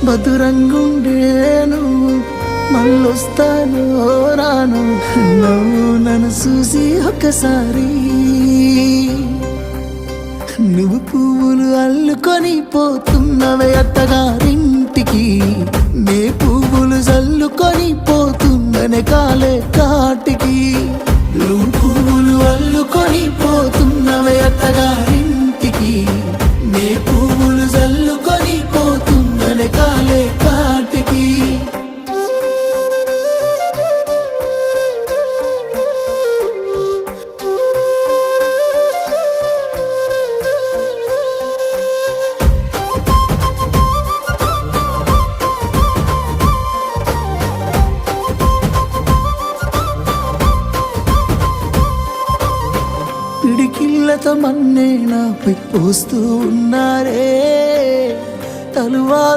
మధురంగుండేను మళ్ళొస్తాను రాను నువ్వు నన్ను చూసి ఒకసారి నువ్వు పువ్వులు అల్లుకొని పోతున్నవే అత్తగారింటికి నే పువ్వులు జల్లుకొని పోతున్ననే కాలే కాటికి నువ్వు పువ్వులు అల్లుకొని పోతున్నవే అత్తగారింటికి నే పువ్వులు జల్లుకొని పోతున్ననే కాలే కాటికి పిడికిళ్ళతో మన్నే నాపై పోస్తూ ఉన్నారే తలువా